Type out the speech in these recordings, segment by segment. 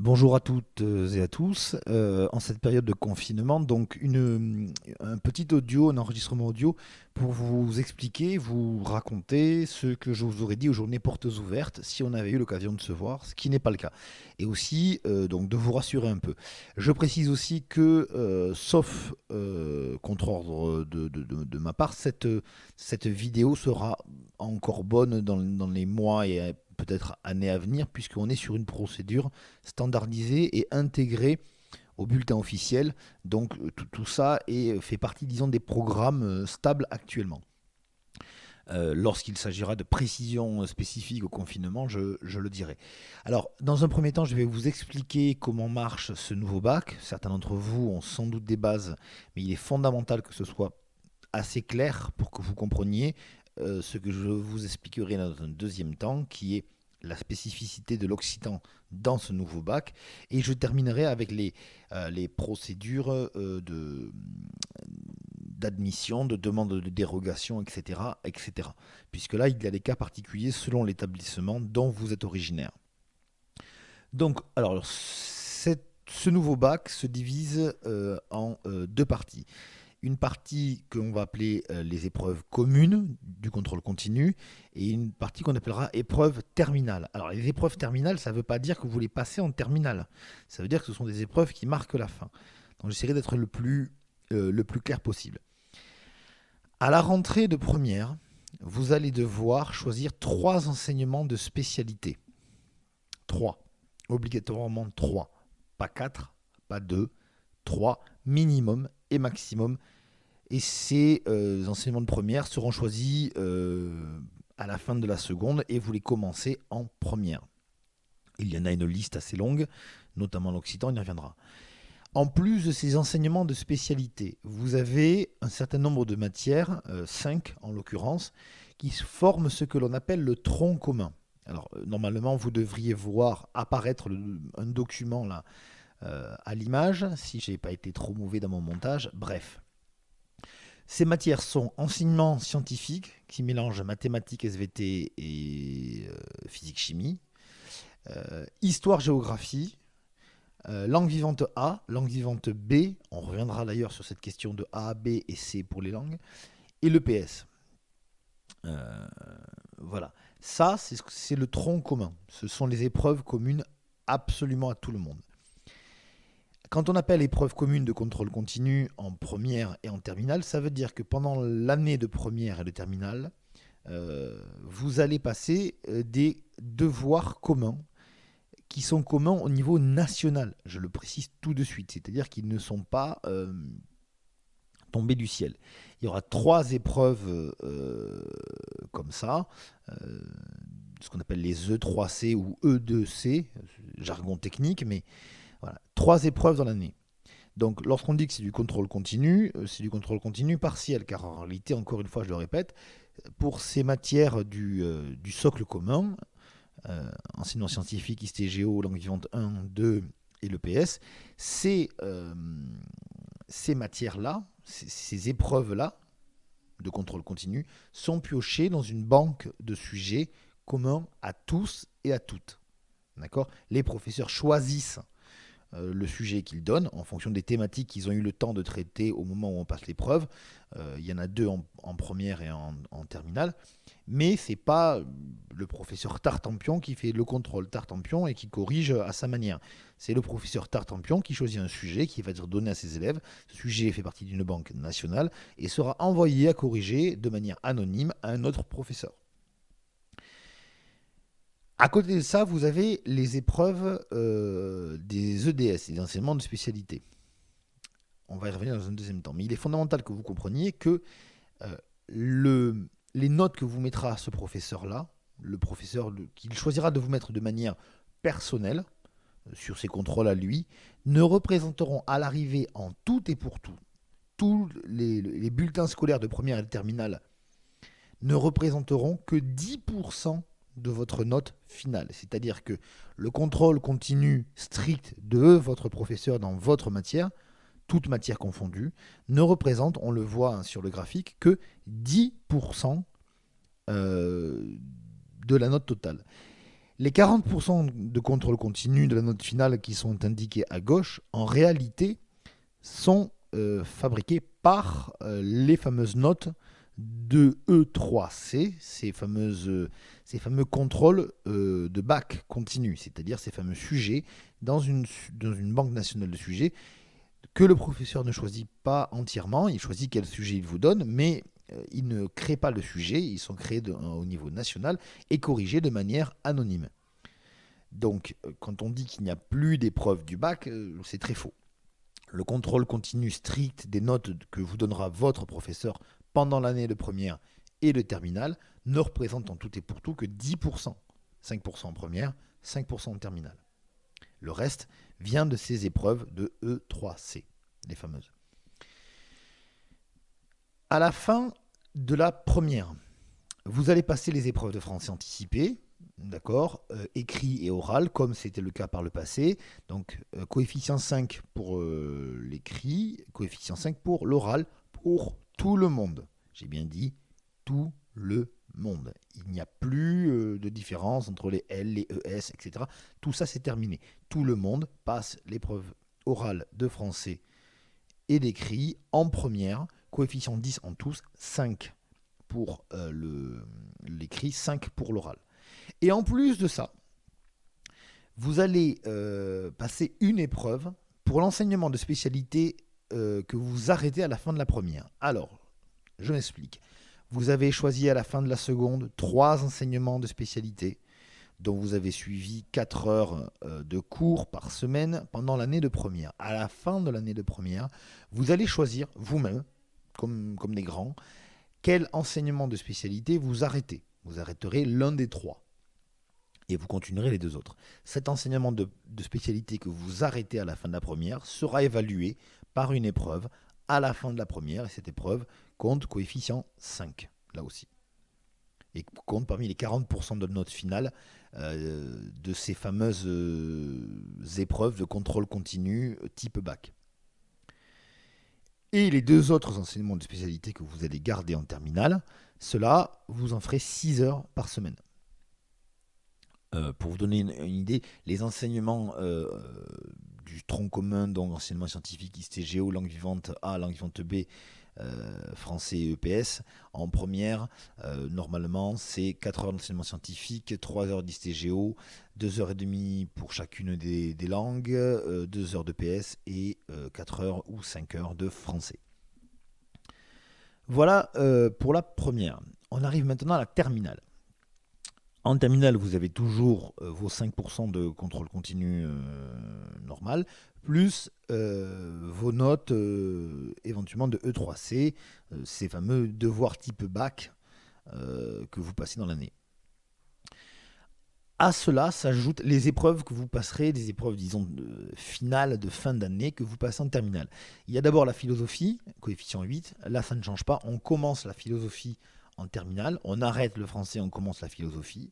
Bonjour à toutes et à tous. En cette période de confinement, donc un petit audio, un enregistrement audio pour vous expliquer, vous raconter ce que je vous aurais dit aux journées portes ouvertes si on avait eu l'occasion de se voir, ce qui n'est pas le cas. Et aussi, donc, de vous rassurer un peu. Je précise aussi que, sauf contre-ordre de ma part, cette vidéo sera encore bonne dans les mois et peut-être années à venir, puisqu'on est sur une procédure standardisée et intégrée au bulletin officiel. Donc tout ça fait partie, disons, des programmes stables actuellement. Lorsqu'il s'agira de précisions spécifiques au confinement, je le dirai. Alors, dans un premier temps, je vais vous expliquer comment marche ce nouveau bac. Certains d'entre vous ont sans doute des bases, mais il est fondamental que ce soit assez clair pour que vous compreniez ce que je vous expliquerai dans un deuxième temps, qui est la spécificité de l'occitan dans ce nouveau bac. Et je terminerai avec les procédures d'admission, de demande de dérogation, etc., etc. Puisque là, il y a des cas particuliers selon l'établissement dont vous êtes originaire. Donc, alors, ce nouveau bac se divise en deux parties. Une partie qu'on va appeler les épreuves communes du contrôle continu et une partie qu'on appellera épreuves terminales. Alors les épreuves terminales, ça ne veut pas dire que vous les passez en terminale. Ça veut dire que ce sont des épreuves qui marquent la fin. Donc j'essaierai d'être le plus clair possible. À la rentrée de première, vous allez devoir choisir 3 enseignements de spécialité. 3. Obligatoirement 3. Pas 4, pas 2, 3 minimum et maximum. Et ces enseignements de première seront choisis à la fin de la seconde et vous les commencez en première. Il y en a une liste assez longue, notamment l'occitan, on y reviendra. En plus de ces enseignements de spécialité, vous avez un certain nombre de matières, 5 en l'occurrence, qui forment ce que l'on appelle le tronc commun. Alors, normalement, vous devriez voir apparaître un document là à l'image, si je n'ai pas été trop mauvais dans mon montage. Bref, ces matières sont enseignement scientifique, qui mélange mathématiques, SVT et physique-chimie, histoire-géographie, langue vivante A, langue vivante B, on reviendra d'ailleurs sur cette question de A, B et C pour les langues, et l'EPS. Voilà. Ça, c'est le tronc commun. Ce sont les épreuves communes absolument à tout le monde. Quand on appelle épreuve commune de contrôle continu en première et en terminale, ça veut dire que pendant l'année de première et de terminale, vous allez passer des devoirs communs qui sont communs au niveau national. Je le précise tout de suite, c'est-à-dire qu'ils ne sont pas tombés du ciel. Il y aura 3 épreuves comme ça, ce qu'on appelle les E3C ou E2C, jargon technique, mais voilà, 3 épreuves dans l'année. Donc lorsqu'on dit que c'est du contrôle continu partiel, car en réalité, encore une fois, je le répète, pour ces matières du socle commun, enseignement scientifique, histoire-géo, langue vivante 1, 2 et l'EPS, ces matières-là, ces épreuves-là de contrôle continu, sont piochées dans une banque de sujets communs à tous et à toutes. D'accord ? Les professeurs choisissent le sujet qu'ils donnent en fonction des thématiques qu'ils ont eu le temps de traiter au moment où on passe l'épreuve. Il y en a 2 en première et en terminale. Mais c'est pas le professeur Tartampion qui fait le contrôle Tartampion et qui corrige à sa manière. C'est le professeur Tartampion qui choisit un sujet qui va être donné à ses élèves. Ce sujet fait partie d'une banque nationale et sera envoyé à corriger de manière anonyme à un autre professeur. À côté de ça, vous avez les épreuves des EDS, des enseignements de spécialité. On va y revenir dans un deuxième temps. Mais il est fondamental que vous compreniez que euh, les notes que vous mettra ce professeur-là, le professeur qu'il choisira de vous mettre de manière personnelle, sur ses contrôles à lui, ne représenteront à l'arrivée en tout et pour tout, tous les bulletins scolaires de première et de terminale ne représenteront que 10% de votre note finale. C'est-à-dire que le contrôle continu strict de votre professeur dans votre matière, toute matière confondue, ne représente, on le voit sur le graphique, que 10% de la note totale. Les 40% de contrôle continu de la note finale qui sont indiqués à gauche, en réalité, sont fabriqués par les fameuses notes de E3C, ces fameux contrôles de bac continu, c'est-à-dire ces fameux sujets dans une banque nationale de sujets que le professeur ne choisit pas entièrement, il choisit quel sujet il vous donne, mais il ne crée pas le sujet, ils sont créés au niveau national et corrigés de manière anonyme. Donc, quand on dit qu'il n'y a plus d'épreuves du bac, c'est très faux. Le contrôle continu strict des notes que vous donnera votre professeur pendant l'année de première et de terminale ne représente en tout et pour tout que 10%. 5% en première, 5% en terminale. Le reste vient de ces épreuves de E3C, les fameuses. À la fin de la première, vous allez passer les épreuves de français anticipées, d'accord, écrit et oral, comme c'était le cas par le passé. Donc, coefficient 5 pour l'écrit, coefficient 5 pour l'oral, pour tout le monde. J'ai bien dit tout le monde. Il n'y a plus de différence entre les L, les ES, etc. Tout ça, c'est terminé. Tout le monde passe l'épreuve orale de français et d'écrit en première, coefficient 10 en tous, 5 pour l'écrit, 5 pour l'oral. Et en plus de ça, vous allez passer une épreuve pour l'enseignement de spécialité que vous arrêtez à la fin de la première. Alors, je m'explique. Vous avez choisi à la fin de la seconde 3 enseignements de spécialité dont vous avez suivi 4 heures de cours par semaine pendant l'année de première. À la fin de l'année de première, vous allez choisir vous-même, comme des grands, quel enseignement de spécialité vous arrêtez. Vous arrêterez l'un des 3 et vous continuerez les 2 autres. Cet enseignement de spécialité que vous arrêtez à la fin de la première sera évalué par une épreuve à la fin de la première, et cette épreuve compte coefficient 5, là aussi. Et compte parmi les 40% de note finale de ces fameuses épreuves de contrôle continu type bac. Et les 2 autres enseignements de spécialité que vous allez garder en terminale, cela, vous en ferez 6 heures par semaine. Pour vous donner une idée, les enseignements du tronc commun, donc enseignement scientifique, HISTGO, langue vivante A, langue vivante B, français et EPS, en première, normalement, c'est 4 heures d'enseignement scientifique, 3 heures d'HISTGO, 2 heures et demie pour chacune des langues, 2 heures d'EPS et 4 heures ou 5 heures de français. Voilà pour la première. On arrive maintenant à la terminale. En terminale, vous avez toujours vos 5% de contrôle continu normal, plus vos notes éventuellement de E3C, ces fameux devoirs type bac que vous passez dans l'année. À cela s'ajoutent les épreuves que vous passerez, des épreuves, disons, finales de fin d'année que vous passez en terminale. Il y a d'abord la philosophie, coefficient 8. Là, ça ne change pas. On commence la philosophie en terminale. On arrête le français, on commence la philosophie.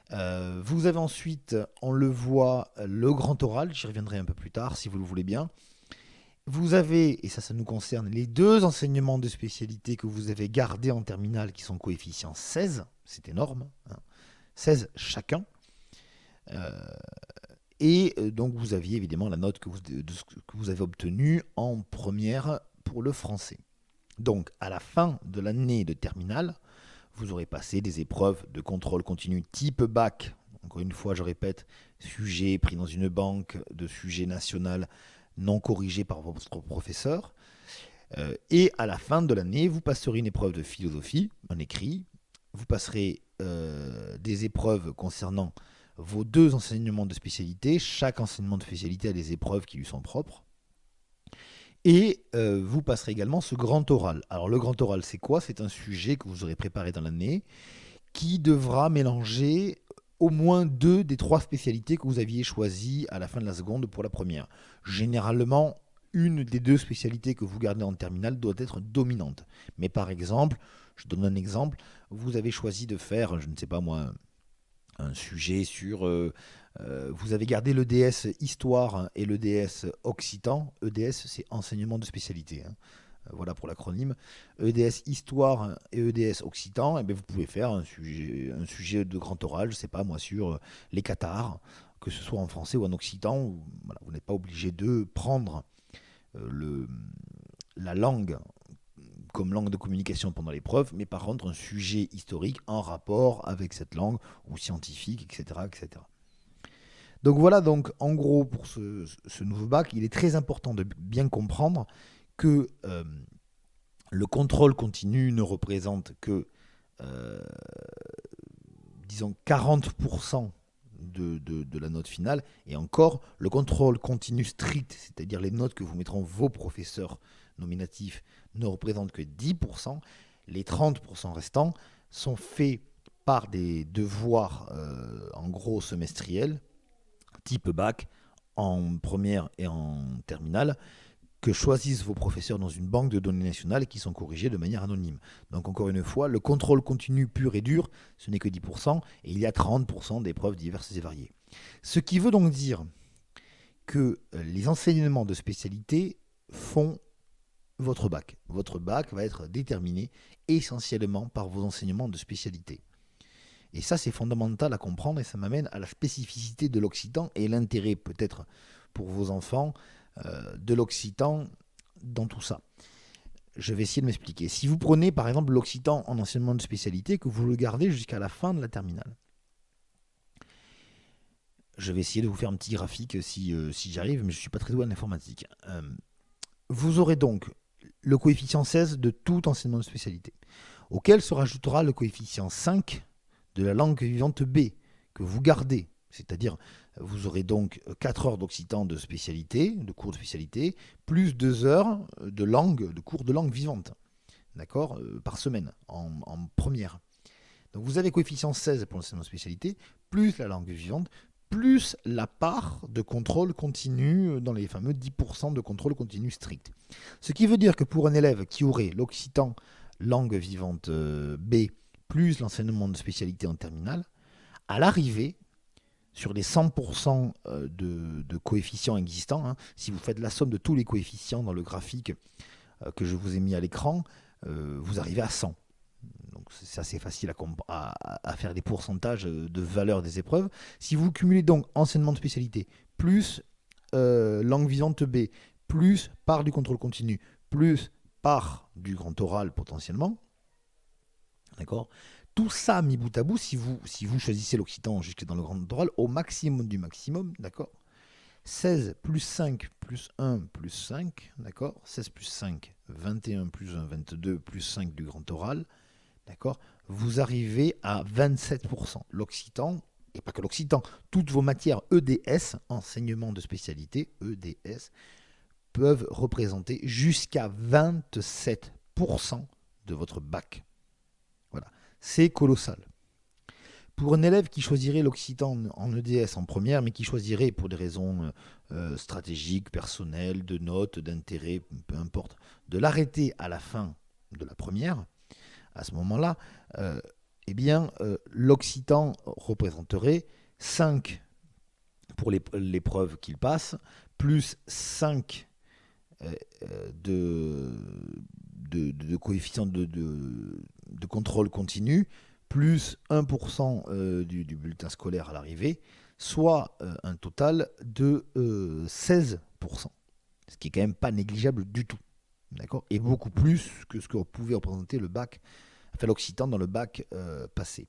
Vous avez ensuite, on le voit, le grand oral. J'y reviendrai un peu plus tard, si vous le voulez bien. Vous avez, et ça nous concerne, les 2 enseignements de spécialité que vous avez gardés en terminale qui sont coefficient 16. C'est énorme, hein. 16 chacun. Donc vous aviez évidemment la note que vous avez obtenue en première pour le français. Donc à la fin de l'année de terminale, vous aurez passé des épreuves de contrôle continu type bac. Encore une fois, je répète, sujet pris dans une banque de sujet national non corrigé par votre professeur. Et à la fin de l'année, vous passerez une épreuve de philosophie, en écrit. Vous passerez des épreuves concernant vos 2 enseignements de spécialité. Chaque enseignement de spécialité a des épreuves qui lui sont propres. Et vous passerez également ce grand oral. Alors le grand oral, c'est quoi ? C'est un sujet que vous aurez préparé dans l'année qui devra mélanger au moins 2 des 3 spécialités que vous aviez choisies à la fin de la seconde pour la première. Généralement, une des 2 spécialités que vous gardez en terminale doit être dominante. Mais par exemple, je donne un exemple, vous avez choisi de faire, je ne sais pas moi, un sujet sur... vous avez gardé l'EDS Histoire et l'EDS Occitan. EDS, c'est enseignement de spécialité. Hein. voilà pour l'acronyme, EDS Histoire et EDS Occitan, et bien vous pouvez faire un sujet de grand oral, je sais pas moi, sur les cathares, que ce soit en français ou en occitan. Voilà, vous n'êtes pas obligé de prendre le, la langue comme langue de communication pendant l'épreuve, mais par contre un sujet historique en rapport avec cette langue, ou scientifique, etc. etc. Donc voilà, donc en gros pour ce nouveau bac, il est très important de bien comprendre que le contrôle continu ne représente que, euh, disons, 40% de la note finale, et encore, le contrôle continu strict, c'est-à-dire les notes que vous mettront vos professeurs nominatifs, ne représente que 10%. Les 30% restants sont faits par des devoirs, en gros, semestriels, type bac, en première et en terminale, que choisissent vos professeurs dans une banque de données nationale et qui sont corrigés de manière anonyme. Donc encore une fois, le contrôle continu pur et dur, ce n'est que 10%, et il y a 30% d'épreuves diverses et variées. Ce qui veut donc dire que les enseignements de spécialité font votre bac. Votre bac va être déterminé essentiellement par vos enseignements de spécialité. Et ça, c'est fondamental à comprendre, et ça m'amène à la spécificité de l'occitan et l'intérêt peut-être pour vos enfants de l'occitan dans tout ça. Je vais essayer de m'expliquer. Si vous prenez par exemple l'occitan en enseignement de spécialité, que vous le gardez jusqu'à la fin de la terminale, je vais essayer de vous faire un petit graphique si j'arrive, mais je ne suis pas très doué en informatique. Vous aurez donc le coefficient 16 de tout enseignement de spécialité, auquel se rajoutera le coefficient 5 de la langue vivante B, que vous gardez. C'est-à-dire, vous aurez donc 4 heures d'occitan de spécialité, de cours de spécialité, plus 2 heures de cours de langue vivante, d'accord, par semaine, en première. Donc vous avez coefficient 16 pour l'enseignement de spécialité, plus la langue vivante, plus la part de contrôle continu dans les fameux 10% de contrôle continu strict. Ce qui veut dire que pour un élève qui aurait l'occitan langue vivante B, plus l'enseignement de spécialité en terminale, à l'arrivée, sur les 100% de coefficients existants, hein, si vous faites la somme de tous les coefficients dans le graphique que je vous ai mis à l'écran, vous arrivez à 100. Donc c'est assez facile à faire des pourcentages de valeur des épreuves. Si vous cumulez donc enseignement de spécialité, plus langue vivante B, plus part du contrôle continu, plus part du grand oral potentiellement, d'accord, tout ça mis bout à bout, si vous choisissez l'occitan jusque dans le grand oral, au maximum du maximum, d'accord, 16 plus 5 plus 1 plus 5, d'accord, 16 plus 5, 21 plus 1, 22 plus 5 du grand oral, d'accord, vous arrivez à 27%. L'occitan, et pas que l'occitan, toutes vos matières EDS, enseignement de spécialité, EDS, peuvent représenter jusqu'à 27% de votre bac. Voilà, c'est colossal. Pour un élève qui choisirait l'occitan en EDS en première, mais qui choisirait pour des raisons stratégiques, personnelles, de notes, d'intérêt, peu importe, de l'arrêter à la fin de la première, à ce moment-là, l'occitan représenterait 5 pour l'épreuve qu'il passe, plus 5 de coefficient de contrôle continu, plus 1% du bulletin scolaire à l'arrivée, soit un total de 16%. Ce qui est quand même pas négligeable du tout. D'accord, et beaucoup plus que ce que pouvait représenter le bac, enfin l'occitan dans le bac passé.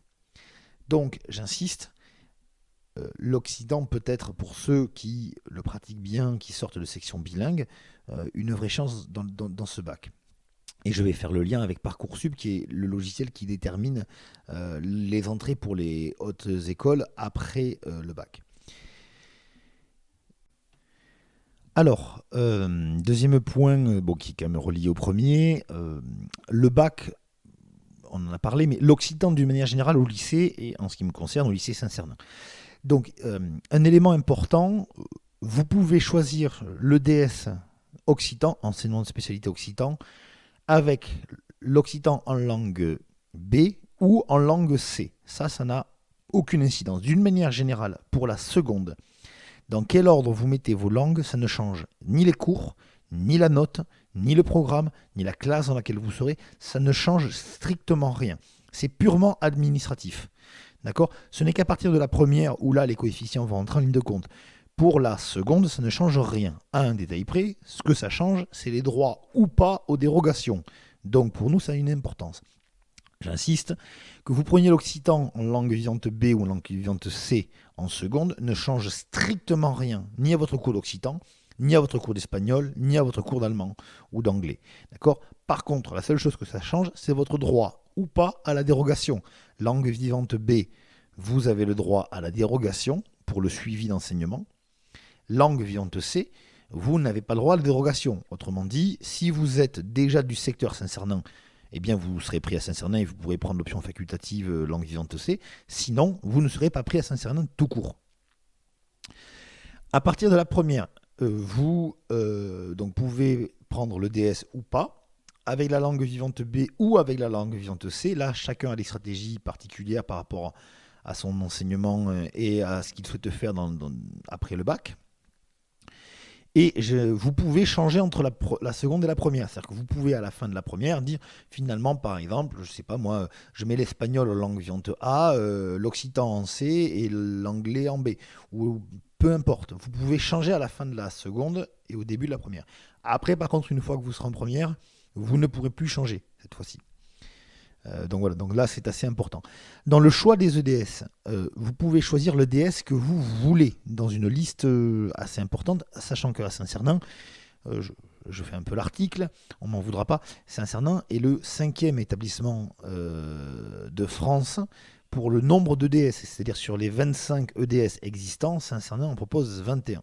Donc, j'insiste, l'occitan peut être, pour ceux qui le pratiquent bien, qui sortent de section bilingue, une vraie chance dans ce bac. Et je vais faire le lien avec Parcoursup, qui est le logiciel qui détermine les entrées pour les hautes écoles après le bac. Alors, deuxième point, qui est quand même relié au premier, le bac, on en a parlé, mais l'occitan d'une manière générale au lycée, et en ce qui me concerne, au lycée Saint-Cernin. Donc, un élément important, vous pouvez choisir l'EDS occitan, enseignement de spécialité occitan, avec l'occitan en langue B ou en langue C. Ça n'a aucune incidence. D'une manière générale, pour la seconde, dans quel ordre vous mettez vos langues, ça ne change ni les cours, ni la note, ni le programme, ni la classe dans laquelle vous serez. Ça ne change strictement rien. C'est purement administratif. D'accord ? Ce n'est qu'à partir de la première où là, les coefficients vont entrer en ligne de compte. Pour la seconde, ça ne change rien. À un détail près, ce que ça change, c'est les droits ou pas aux dérogations. Donc pour nous, ça a une importance. J'insiste, que vous preniez l'occitan en langue vivante B ou en langue vivante C en seconde ne change strictement rien, ni à votre cours d'occitan, ni à votre cours d'espagnol, ni à votre cours d'allemand ou d'anglais. D'accord ? Par contre, la seule chose que ça change, c'est votre droit ou pas à la dérogation. Langue vivante B, vous avez le droit à la dérogation pour le suivi d'enseignement. Langue vivante C, vous n'avez pas le droit à la dérogation. Autrement dit, si vous êtes déjà du secteur Saint-Cernin, eh bien vous serez pris à Saint-Cernin et vous pourrez prendre l'option facultative langue vivante C. Sinon, vous ne serez pas pris à Saint-Cernin tout court. À partir de la première, vous donc pouvez prendre le DS ou pas, avec la langue vivante B ou avec la langue vivante C. Là, chacun a des stratégies particulières par rapport à son enseignement et à ce qu'il souhaite faire après le bac. Et vous pouvez changer entre la seconde et la première. C'est-à-dire que vous pouvez, à la fin de la première, dire finalement, par exemple, je sais pas moi, je mets l'espagnol en langue vivante A, l'occitan en C et l'anglais en B. Ou peu importe. Vous pouvez changer à la fin de la seconde et au début de la première. Après, par contre, une fois que vous serez en première, vous ne pourrez plus changer cette fois-ci. Donc voilà, donc là c'est assez important. Dans le choix des EDS, vous pouvez choisir le DS que vous voulez dans une liste assez importante, sachant qu'à Saint-Cernin, je fais un peu l'article, on m'en voudra pas, Saint-Cernin est le 5e établissement de France pour le nombre d'EDS, c'est-à-dire sur les 25 EDS existants, Saint-Cernin en propose 21.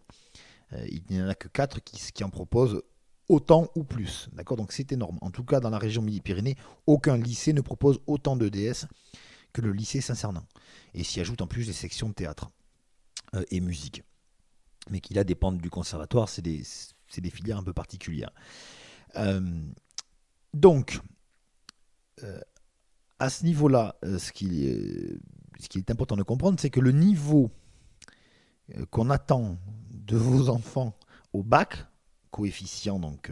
Il n'y en a que 4 qui en proposent autant ou plus. D'accord ? Donc c'est énorme. En tout cas, dans la région Midi-Pyrénées, aucun lycée ne propose autant de DS que le lycée Saint-Cernin. Et s'y ajoutent en plus des sections de théâtre et musique. Mais qui là dépendent du conservatoire, c'est des filières un peu particulières. Donc, à ce niveau-là, ce qui est important de comprendre, c'est que le niveau qu'on attend de vos enfants au bac, coefficient donc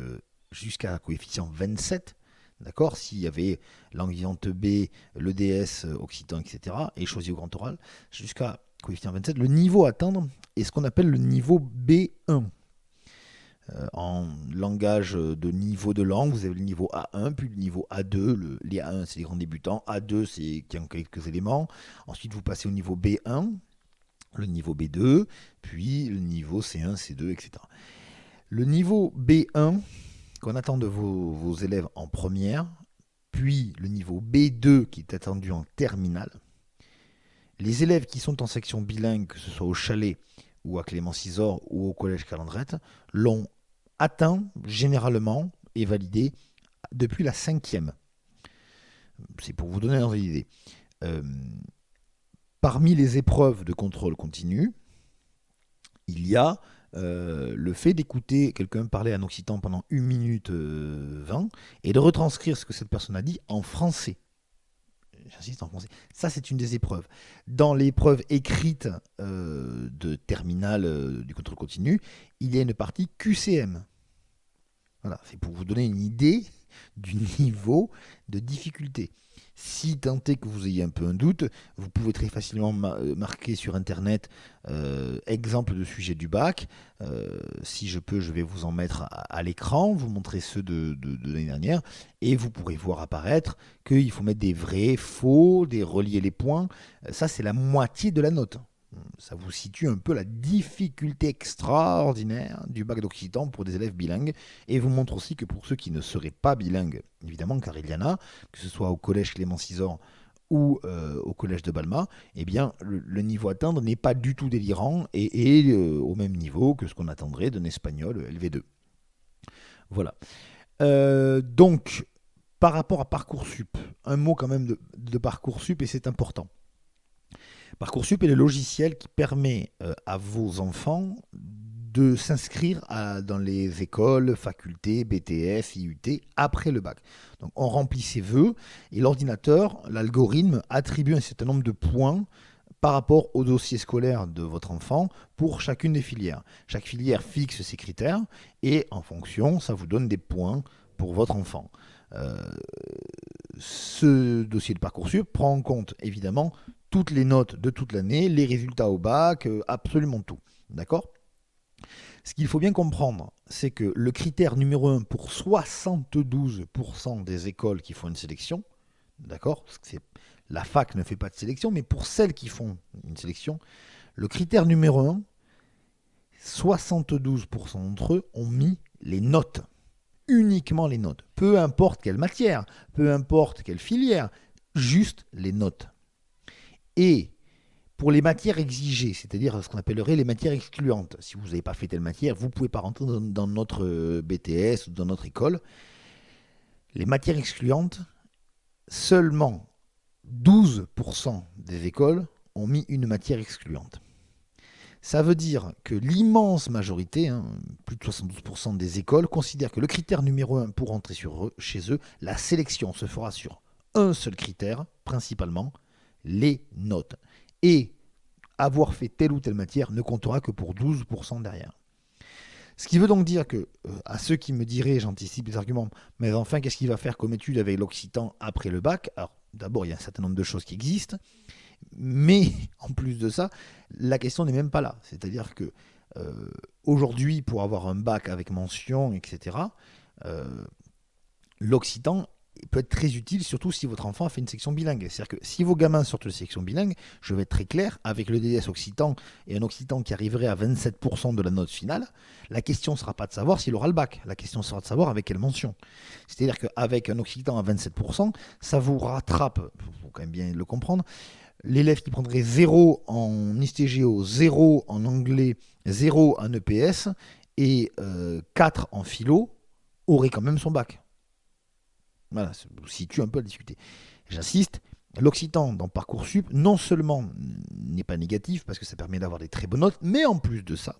jusqu'à coefficient 27, d'accord, s'il y avait langue vivante B, l'EDS, occitan, etc., et choisi au grand oral, jusqu'à coefficient 27, le niveau à atteindre est ce qu'on appelle le niveau B1. En langage de niveau de langue, vous avez le niveau A1, puis le niveau A2. Les A1, c'est les grands débutants. A2, c'est qui ont quelques éléments. Ensuite, vous passez au niveau B1, le niveau B2, puis le niveau C1, C2, etc. Le niveau B1 qu'on attend de vos élèves en première, puis le niveau B2 qui est attendu en terminale. Les élèves qui sont en section bilingue, que ce soit au Chalet ou à Clément-Cisor ou au collège Calandrette, l'ont atteint généralement et validé depuis la 5e. C'est pour vous donner une idée. Parmi les épreuves de contrôle continu, il y a le fait d'écouter quelqu'un parler en occitan pendant 1 minute 20 et de retranscrire ce que cette personne a dit en français. J'insiste en français. Ça, c'est une des épreuves. Dans l'épreuve écrite de terminale du contrôle continu, il y a une partie QCM. Voilà, c'est pour vous donner une idée du niveau de difficulté. Si tant est que vous ayez un peu un doute, vous pouvez très facilement marquer sur Internet exemple de sujet du bac. Si je peux, je vais vous en mettre à l'écran, vous montrer ceux de l'année dernière, et vous pourrez voir apparaître qu'il faut mettre des vrais, faux, des relier les points. Ça, c'est la moitié de la note. Ça vous situe un peu la difficulté extraordinaire du bac d'occitan pour des élèves bilingues, et vous montre aussi que pour ceux qui ne seraient pas bilingues, évidemment, car il y en a, que ce soit au collège Clément-Cisor ou au collège de Balma, eh bien, le niveau à atteindre n'est pas du tout délirant et est au même niveau que ce qu'on attendrait d'un espagnol LV2. Voilà. Donc, par rapport à Parcoursup, un mot quand même de Parcoursup, et c'est important. Parcoursup est le logiciel qui permet à vos enfants de s'inscrire dans les écoles, facultés, BTS, IUT après le bac. Donc on remplit ses vœux et l'ordinateur, l'algorithme attribue un certain nombre de points par rapport au dossier scolaire de votre enfant pour chacune des filières. Chaque filière fixe ses critères et en fonction, ça vous donne des points pour votre enfant. Euh, Ce dossier de Parcoursup prend en compte évidemment toutes les notes de toute l'année, les résultats au bac, absolument tout. D'accord ? Ce qu'il faut bien comprendre, c'est que le critère numéro 1 pour 72% des écoles qui font une sélection, d'accord ? La fac ne fait pas de sélection, mais pour celles qui font une sélection, le critère numéro 1, 72% d'entre eux ont mis les notes. Uniquement les notes. Peu importe quelle matière, peu importe quelle filière, juste les notes. Et pour les matières exigées, c'est-à-dire ce qu'on appellerait les matières excluantes, si vous n'avez pas fait telle matière, vous ne pouvez pas rentrer dans notre BTS ou dans notre école. Les matières excluantes, seulement 12% des écoles ont mis une matière excluante. Ça veut dire que l'immense majorité, plus de 72% des écoles, considèrent que le critère numéro 1 pour entrer chez eux, la sélection se fera sur un seul critère, principalement, les notes. Et avoir fait telle ou telle matière ne comptera que pour 12% derrière. Ce qui veut donc dire que, à ceux qui me diraient, j'anticipe les arguments, mais enfin, qu'est-ce qu'il va faire comme étude avec l'occitan après le bac ? Alors, d'abord, il y a un certain nombre de choses qui existent, mais en plus de ça, la question n'est même pas là. C'est-à-dire que aujourd'hui, pour avoir un bac avec mention, etc., l'occitan peut être très utile, surtout si votre enfant a fait une section bilingue. C'est-à-dire que si vos gamins sortent de section bilingue, je vais être très clair, avec le DS occitan et un occitan qui arriverait à 27% de la note finale, la question ne sera pas de savoir s'il aura le bac. La question sera de savoir avec quelle mention. C'est-à-dire qu'avec un occitan à 27%, ça vous rattrape, il faut quand même bien le comprendre, l'élève qui prendrait 0 en HISTGO, 0 en anglais, 0 en EPS et 4 en philo aurait quand même son bac. Voilà, ça vous situe un peu à discuter. J'insiste, l'occitan dans Parcoursup, non seulement n'est pas négatif, parce que ça permet d'avoir des très bonnes notes, mais en plus de ça,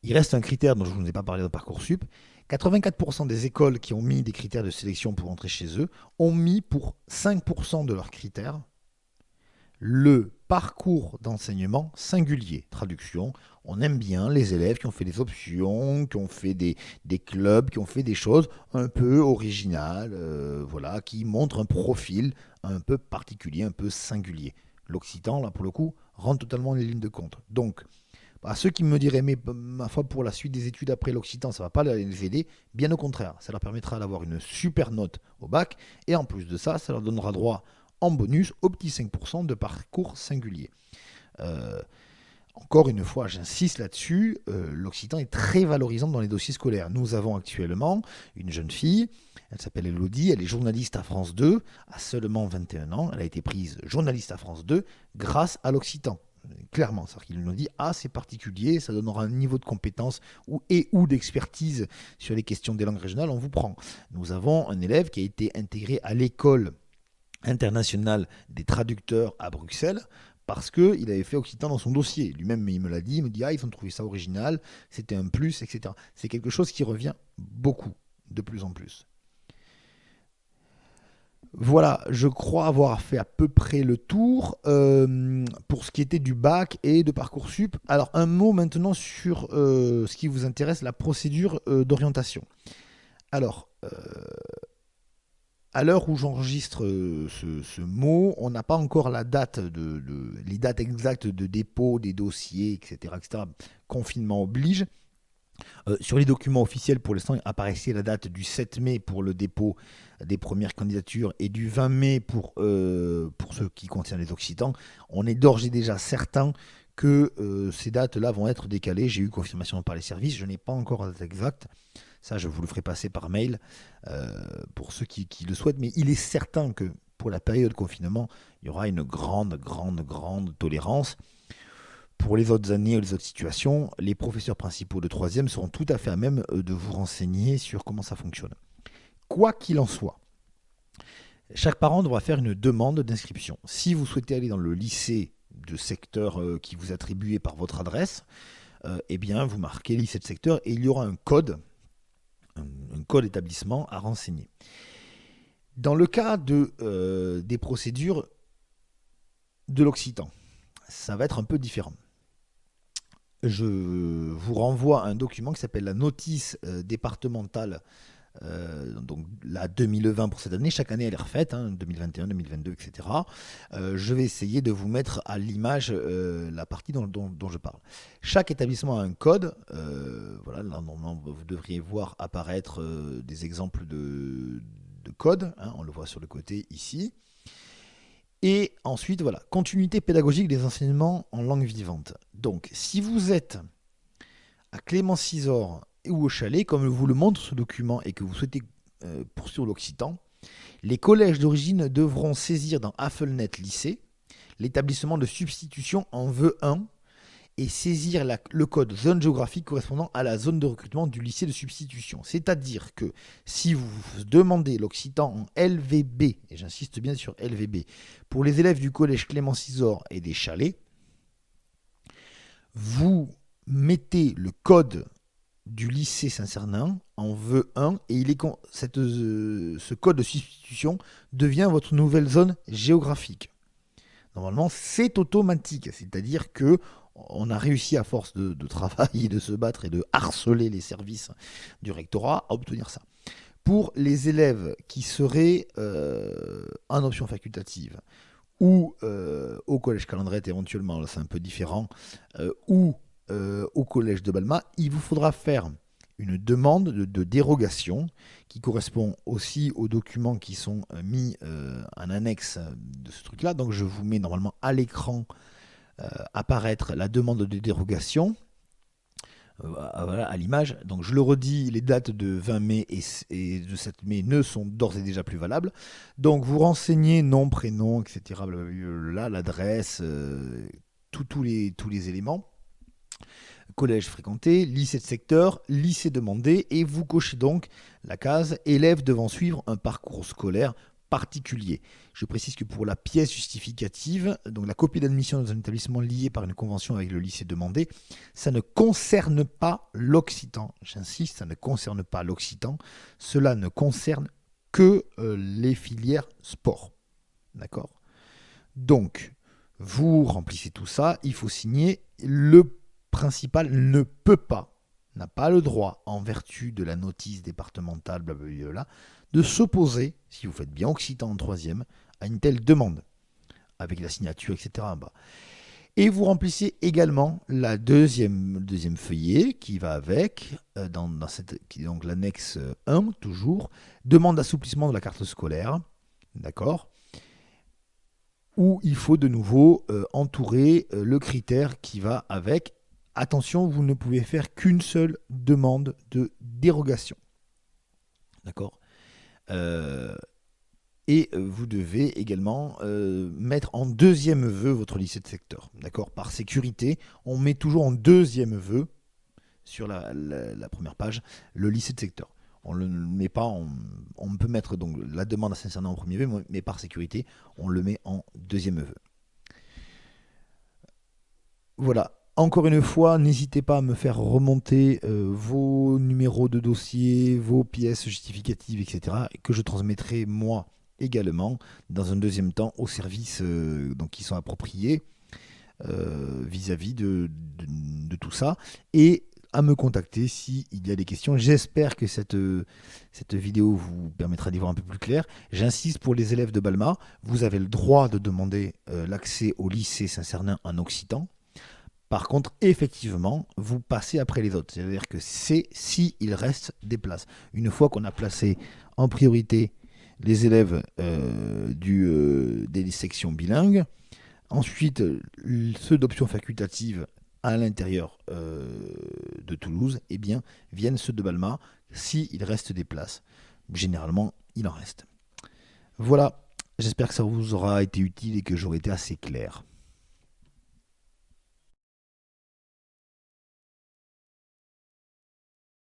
il reste un critère dont je ne vous ai pas parlé dans Parcoursup. 84% des écoles qui ont mis des critères de sélection pour entrer chez eux ont mis pour 5% de leurs critères le parcours d'enseignement singulier. Traduction, on aime bien les élèves qui ont fait des options, qui ont fait des clubs, qui ont fait des choses un peu originales, voilà, qui montrent un profil un peu particulier, un peu singulier. L'occitan, là, pour le coup, rentre totalement les lignes de compte. Donc, à ceux qui me diraient, mais ma foi, pour la suite des études après l'occitan, ça ne va pas les aider, bien au contraire, ça leur permettra d'avoir une super note au bac, et en plus de ça, ça leur donnera droit en bonus au petit 5% de parcours singulier. Encore une fois, j'insiste là-dessus, l'occitan est très valorisant dans les dossiers scolaires. Nous avons actuellement une jeune fille, elle s'appelle Elodie, elle est journaliste à France 2, à seulement 21 ans, elle a été prise journaliste à France 2 grâce à l'occitan. Clairement, c'est-à-dire qu'il nous dit c'est particulier, ça donnera un niveau de compétence ou d'expertise sur les questions des langues régionales, on vous prend. Nous avons un élève qui a été intégré à l'école internationale des traducteurs à Bruxelles parce qu'il avait fait occitan dans son dossier. Lui-même, il me l'a dit, il me dit ils ont trouvé ça original, c'était un plus, etc. C'est quelque chose qui revient beaucoup, de plus en plus. Voilà, je crois avoir fait à peu près le tour pour ce qui était du bac et de Parcoursup. Alors un mot maintenant sur ce qui vous intéresse, la procédure d'orientation. Alors, à l'heure où j'enregistre ce mot, on n'a pas encore la date les dates exactes de dépôt des dossiers, etc. etc. Confinement oblige. Sur les documents officiels, pour l'instant, il apparaissait la date du 7 mai pour le dépôt des premières candidatures et du 20 mai pour ce qui concerne les Occitans. On est d'ores et déjà certain que ces dates-là vont être décalées. J'ai eu confirmation par les services, je n'ai pas encore la date exacte. Ça, je vous le ferai passer par mail pour ceux qui le souhaitent. Mais il est certain que pour la période de confinement, il y aura une grande tolérance. Pour les autres années ou les autres situations, les professeurs principaux de 3e seront tout à fait à même de vous renseigner sur comment ça fonctionne. Quoi qu'il en soit, chaque parent devra faire une demande d'inscription. Si vous souhaitez aller dans le lycée de secteur qui vous est attribué par votre adresse, eh bien vous marquez lycée de secteur et il y aura un code établissement à renseigner. Dans le cas des procédures de l'occitan, ça va être un peu différent. Je vous renvoie à un document qui s'appelle la notice départementale, donc la 2020 pour cette année. Chaque année elle est refaite, hein, 2021, 2022, etc. Je vais essayer de vous mettre à l'image la partie dont je parle. Chaque établissement a un code. Voilà, là, normalement, vous devriez voir apparaître des exemples de code, hein, on le voit sur le côté ici. Et ensuite, voilà, continuité pédagogique des enseignements en langue vivante. Donc, si vous êtes à Clément-Cisor ou au Chalet, comme vous le montre ce document, et que vous souhaitez poursuivre l'occitan, les collèges d'origine devront saisir dans Affelnet lycée l'établissement de substitution en vœu 1 et saisir le code zone géographique correspondant à la zone de recrutement du lycée de substitution. C'est-à-dire que si vous demandez l'occitan en LVB, et j'insiste bien sur LVB, pour les élèves du collège Clément-Cisor et des Chalets, vous mettez le code du lycée Saint-Cernin en vœu 1 et ce code de substitution devient votre nouvelle zone géographique. Normalement, c'est automatique, c'est-à-dire que on a réussi à force de travail, de se battre et de harceler les services du rectorat à obtenir ça. Pour les élèves qui seraient en option facultative ou au collège Calandrette éventuellement, là c'est un peu différent, ou au collège de Balma, il vous faudra faire une demande de dérogation qui correspond aussi aux documents qui sont mis en annexe de ce truc-là. Donc je vous mets normalement à l'écran apparaître la demande de dérogation voilà, à l'image. Donc je le redis, les dates de 20 mai et de 7 mai ne sont d'ores et déjà plus valables. Donc vous renseignez nom, prénom, etc. Là, l'adresse, tous les éléments. Collège fréquenté, lycée de secteur, lycée demandé, et vous cochez donc la case élève devant suivre un parcours scolaire particulier. Je précise que pour la pièce justificative, donc la copie d'admission dans un établissement lié par une convention avec le lycée demandé, ça ne concerne pas l'occitan. J'insiste, ça ne concerne pas l'occitan. Cela ne concerne que les filières sport. D'accord ? Donc, vous remplissez tout ça, il faut signer. Le principal n'a pas le droit, en vertu de la notice départementale, blablabla, de s'opposer, si vous faites bien occitan en troisième, à une telle demande, avec la signature, etc. en bas. Et vous remplissez également la deuxième feuillet qui va avec, donc l'annexe 1, toujours, demande d'assouplissement de la carte scolaire, d'accord, où il faut de nouveau entourer le critère qui va avec. Attention, vous ne pouvez faire qu'une seule demande de dérogation. D'accord ? Et vous devez également mettre en deuxième vœu votre lycée de secteur. D'accord ? Par sécurité, on met toujours en deuxième vœu, sur la première page, le lycée de secteur. On ne le met pas, on peut mettre donc la demande à Saint-Cernin en premier vœu, mais par sécurité, on le met en deuxième vœu. Voilà. Encore une fois, n'hésitez pas à me faire remonter vos numéros de dossier, vos pièces justificatives, etc., que je transmettrai moi également dans un deuxième temps aux services donc, qui sont appropriés vis-à-vis de tout ça, et à me contacter s'il y a des questions. J'espère que cette vidéo vous permettra d'y voir un peu plus clair. J'insiste, pour les élèves de Balma, vous avez le droit de demander l'accès au lycée Saint-Cernin en occitan. Par contre, effectivement, vous passez après les autres. C'est-à-dire que c'est si il reste des places. Une fois qu'on a placé en priorité les élèves des sections bilingues, ensuite ceux d'option facultative à l'intérieur de Toulouse, eh bien, viennent ceux de Balma s'il reste des places. Généralement, il en reste. Voilà, j'espère que ça vous aura été utile et que j'aurai été assez clair.